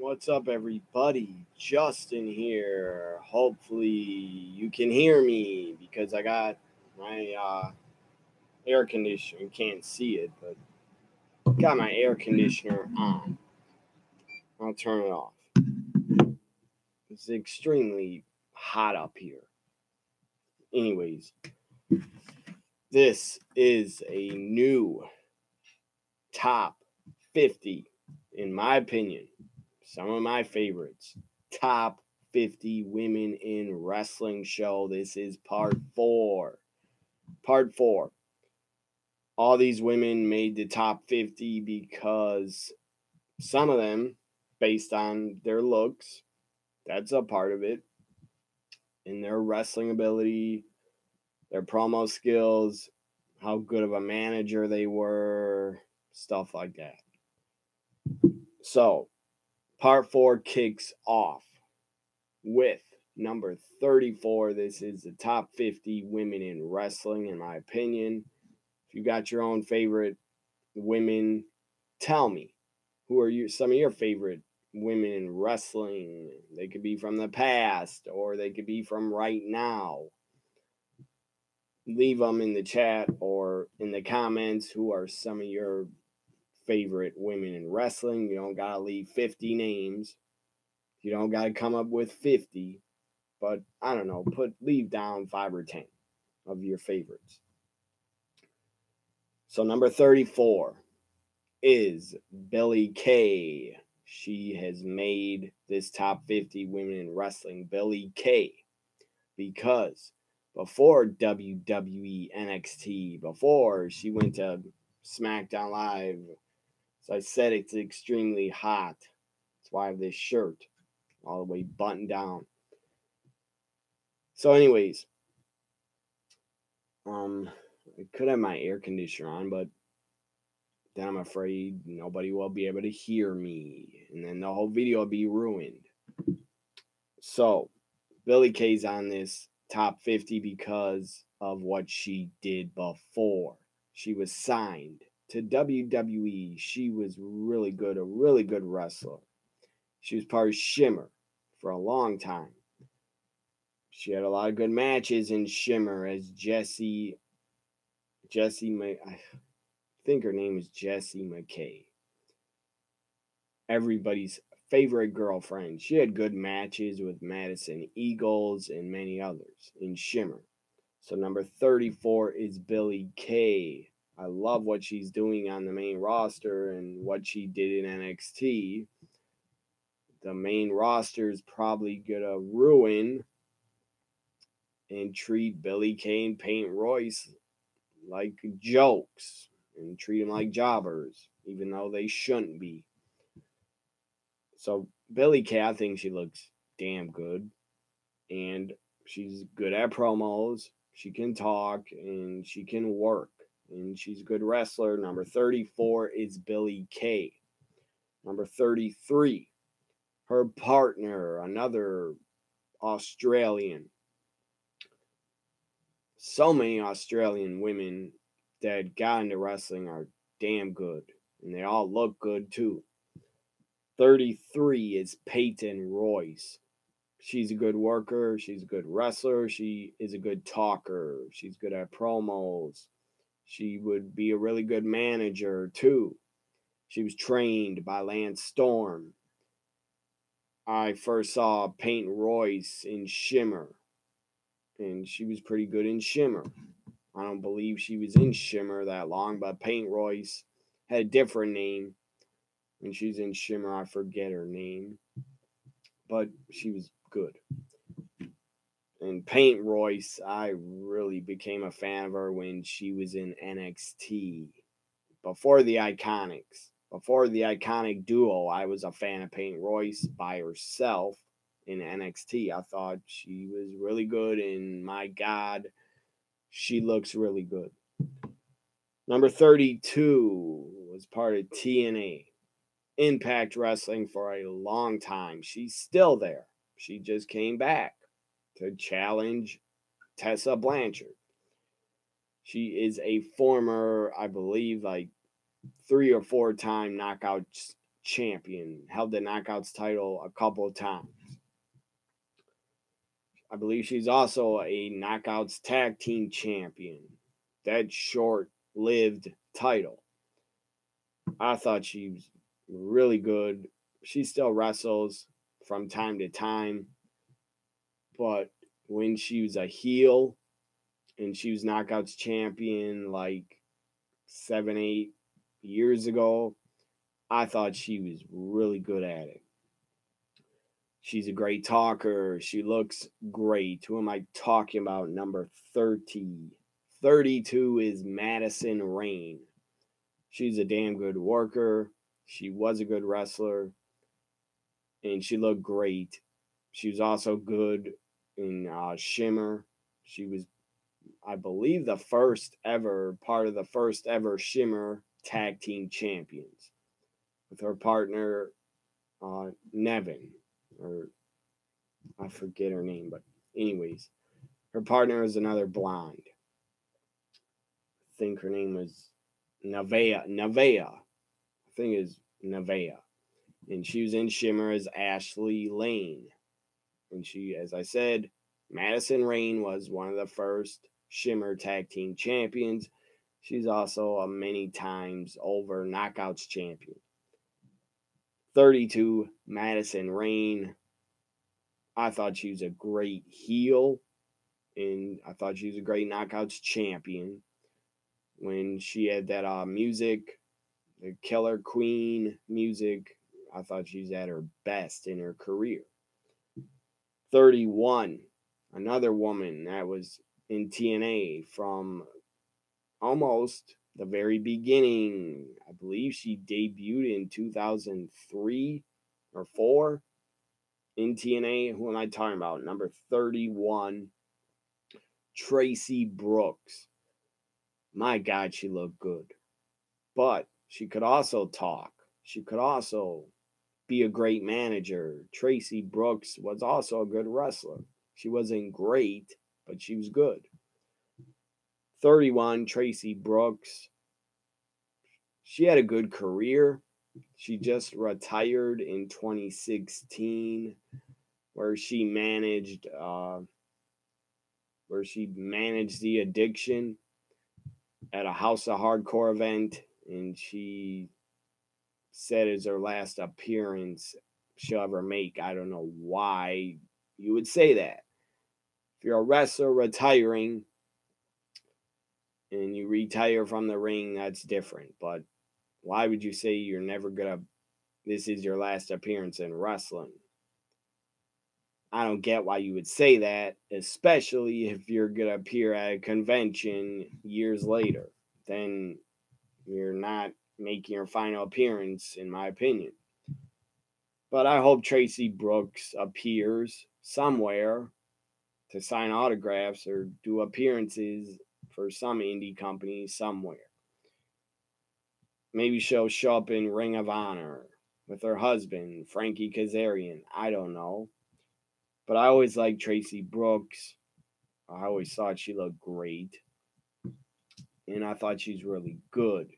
What's up, everybody? Justin here. Hopefully, you can hear me because I got my air conditioner. You can't see it, but got my air conditioner on. I'll turn it off. It's extremely hot up here. Anyways, this is a new top 50, in my opinion. Some of my favorites. Top 50 women in wrestling show. This is part 4. Part 4. All these women made the top 50 because some of them, based on their looks, that's a part of it, and their wrestling ability, their promo skills, how good of a manager they were, stuff like that. So, part 4 kicks off with number 34. This is the top 50 women in wrestling, in my opinion. If you got your own favorite women, tell me, who are some of your favorite women in wrestling? They could be from the past or they could be from right now. Leave them in the chat or in the comments. Who are some of your favorite women in wrestling? You don't gotta leave 50 names. You don't gotta come up with 50. But I don't know, leave down 5 or 10 of your favorites. So number 34 is Billie Kay. She has made this top 50 women in wrestling. Billie Kay, because before WWE NXT, before she went to SmackDown Live, as I said, it's extremely hot. That's why I have this shirt all the way buttoned down. So anyways, I could have my air conditioner on, but then I'm afraid nobody will be able to hear me, and then the whole video will be ruined. So, Billie Kay's on this top 50 because of what she did before. She was signed to WWE. She was really good, a really good wrestler. She was part of Shimmer for a long time. She had a lot of good matches in Shimmer as Jessie, I think her name is Jessie McKay. Everybody's favorite girlfriend. She had good matches with Madison Eagles and many others in Shimmer. So number 34 is Billie Kay. I love what she's doing on the main roster and what she did in NXT. The main roster is probably gonna ruin and treat Billie Kay and Peyton Royce like jokes and treat them like jobbers, even though they shouldn't be. So Billie Kay, I think she looks damn good, and she's good at promos. She can talk and she can work, and she's a good wrestler. Number 34 is Billie Kay. Number 33, her partner, another Australian. So many Australian women that got into wrestling are damn good, and they all look good too. 33 is Peyton Royce. She's a good worker. She's a good wrestler. She is a good talker. She's good at promos. She would be a really good manager too. She was trained by Lance Storm. I first saw Peyton Royce in Shimmer, and she was pretty good in Shimmer. I don't believe she was in Shimmer that long, but Peyton Royce had a different name. When she's in Shimmer, I forget her name, but she was good. And Peyton Royce, I really became a fan of her when she was in NXT. Before the Iconics, before the Iconic duo, I was a fan of Peyton Royce by herself in NXT. I thought she was really good, and my God, she looks really good. Number 32 was part of TNA, Impact Wrestling, for a long time. She's still there. She just came back to challenge Tessa Blanchard. She is a former, I believe, like 3 or 4 time knockout champion, held the Knockouts title a couple of times. I believe she's also a Knockouts Tag Team Champion. That short-lived title. I thought she was really good. She still wrestles from time to time. But when she was a heel and she was Knockouts champion like 7, 8 years ago, I thought she was really good at it. She's a great talker. She looks great. Who am I talking about? Number 30. 32 is Madison Rayne. She's a damn good worker. She was a good wrestler. And she looked great. She was also good in Shimmer. She was, I believe, the first ever Shimmer Tag Team Champions with her partner, Nevin. Or I forget her name, but anyways, her partner is another blonde. I think her name was Nevaeh. I think is Nevaeh. And she was in Shimmer as Ashley Lane. And she, as I said, Madison Rayne was one of the first Shimmer Tag Team Champions. She's also a many times over Knockouts champion. 32, Madison Rayne. I thought she was a great heel, and I thought she was a great Knockouts champion. When she had that music, the Killer Queen music, I thought she was at her best in her career. 31, another woman that was in TNA from almost the very beginning. I believe she debuted in 2003 or 4 in TNA. Who am I talking about? Number 31, Tracy Brooks. My God, she looked good. But she could also talk. She could also be a great manager. Tracy Brooks was also a good wrestler. She wasn't great, but she was good. 31, Tracy Brooks. She had a good career. She just retired in 2016, where she managed the Addiction at a House of Hardcore event, and she said it's her last appearance she'll ever make. I don't know why you would say that. If you're a wrestler retiring and you retire from the ring, that's different. But why would you say you're never gonna, this is your last appearance in wrestling? I don't get why you would say that, especially if you're gonna appear at a convention years later. Then you're not making your final appearance, in my opinion. But I hope Tracy Brooks appears somewhere to sign autographs or do appearances for some indie company somewhere. Maybe she'll show up in Ring of Honor with her husband, Frankie Kazarian. I don't know. But I always liked Tracy Brooks. I always thought she looked great. And I thought she's really good.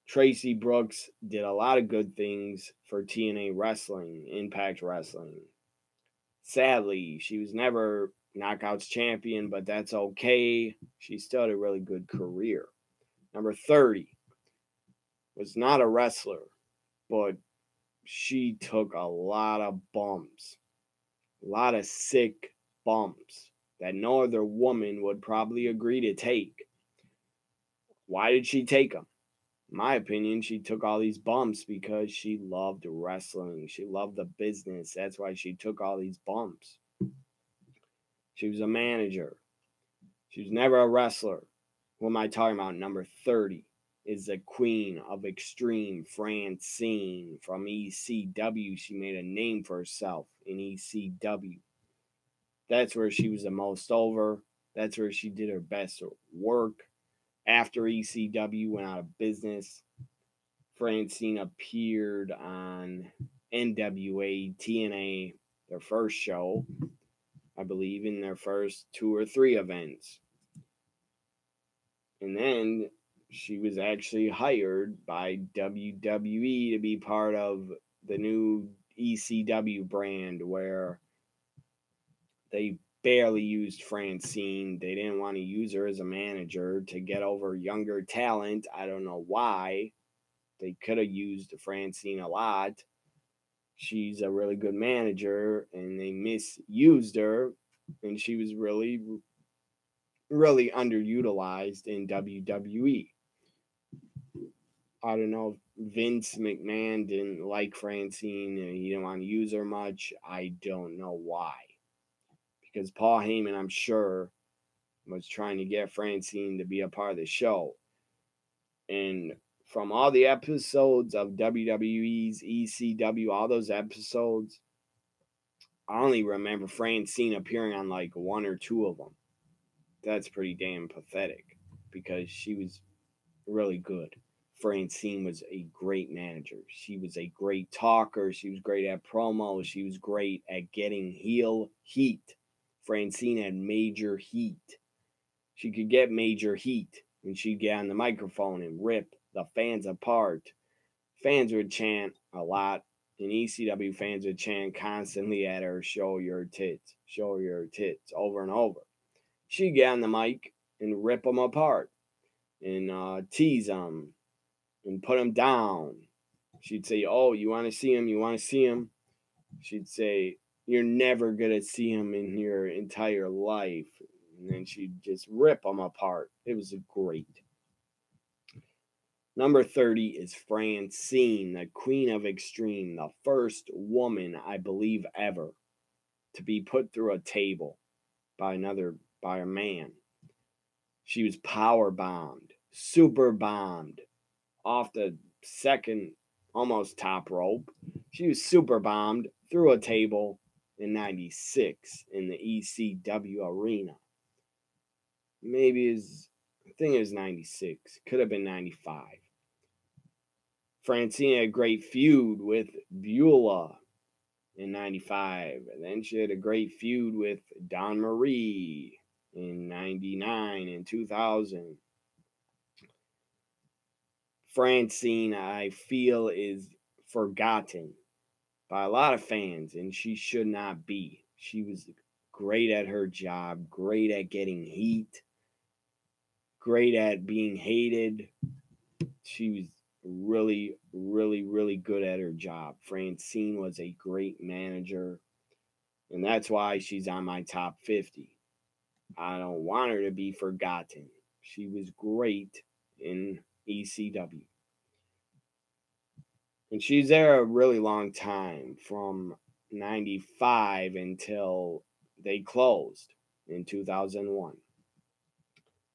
Tracy Brooks did a lot of good things for TNA Wrestling, Impact Wrestling. Sadly, she was never Knockouts champion, but that's okay. She still had a really good career. Number 30 was not a wrestler, but she took a lot of bumps. A lot of sick bumps that no other woman would probably agree to take. Why did she take them? In my opinion, she took all these bumps because she loved wrestling. She loved the business. That's why she took all these bumps. She was a manager. She was never a wrestler. Who am I talking about? Number 30 is the queen of extreme, Francine from ECW. She made a name for herself in ECW. That's where she was the most over. That's where she did her best work. After ECW went out of business, Francine appeared on NWA TNA, their first show, I believe, in their first 2 or 3 events. And then she was actually hired by WWE to be part of the new ECW brand, where they barely used Francine. They didn't want to use her as a manager to get over younger talent. I don't know why. They could have used Francine a lot. She's a really good manager, and they misused her, and she was really, really underutilized in WWE. I don't know if Vince McMahon didn't like Francine and he didn't want to use her much. I don't know why. Because Paul Heyman, I'm sure, was trying to get Francine to be a part of the show. And from all the episodes of WWE's ECW, all those episodes, I only remember Francine appearing on like one or two of them. That's pretty damn pathetic because she was really good. Francine was a great manager. She was a great talker. She was great at promos. She was great at getting heel heat. Francine had major heat. She could get major heat when she'd get on the microphone and rip the fans apart. Fans would chant a lot, and ECW fans would chant constantly at her, show your tits, over and over. She'd get on the mic and rip them apart and tease them and put them down. She'd say, oh, you want to see him? You want to see him? She'd say, you're never going to see him in your entire life. And then she'd just rip them apart. It was great. Number 30 is Francine, the Queen of Extreme, the first woman, I believe, ever to be put through a table by a man. She was power bombed, super bombed off the second, almost top rope. She was super bombed through a table in 96 in the ECW arena. Maybe I think it was 96. Could have been 95. Francine had a great feud with Beulah in 95. And then she had a great feud with Dawn Marie in 99 and 2000. Francine, I feel, is forgotten by a lot of fans, and she should not be. She was great at her job, great at getting heat, great at being hated. She was really, really, really good at her job. Francine was a great manager, and that's why she's on my top 50. I don't want her to be forgotten. She was great in ECW. And she's there a really long time, from 95 until they closed in 2001.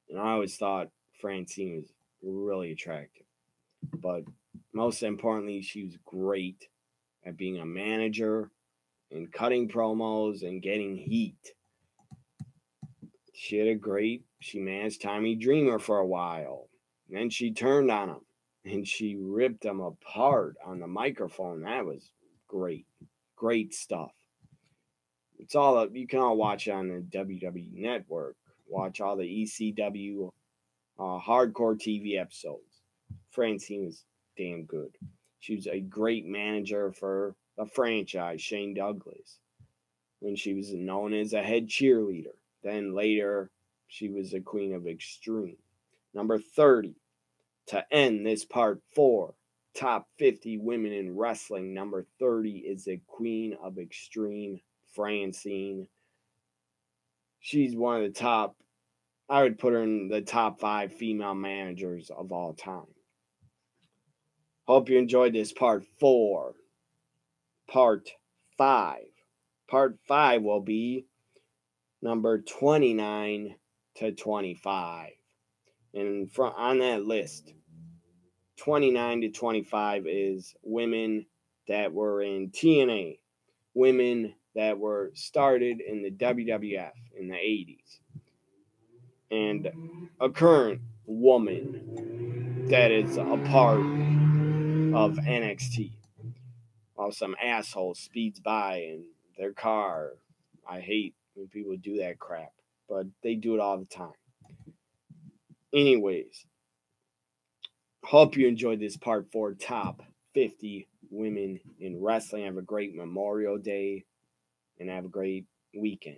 And I always thought Francine was really attractive. But most importantly, she was great at being a manager and cutting promos and getting heat. She managed Tommy Dreamer for a while. And then she turned on him and she ripped him apart on the microphone. That was great. Great stuff. It's all you can all watch on the WWE Network. Watch all the ECW hardcore TV episodes. Francine was damn good. She was a great manager for the franchise, Shane Douglas, when she was known as a head cheerleader. Then later, she was the Queen of Extreme. Number 30, to end this part 4, top 50 women in wrestling. Number 30 is the Queen of Extreme, Francine. She's one of the top, I would put her in the top 5 female managers of all time. Hope you enjoyed this part 4. Part 5. Part 5 will be number 29 to 25. And on that list, 29 to 25 is women that were in TNA, women that were started in the WWF in the 80s, and a current woman that is a part of NXT. While some asshole speeds by in their car. I hate when people do that crap, but they do it all the time. Anyways, Hope you enjoyed this part 4 top 50 women in wrestling. Have a great Memorial Day and have a great weekend.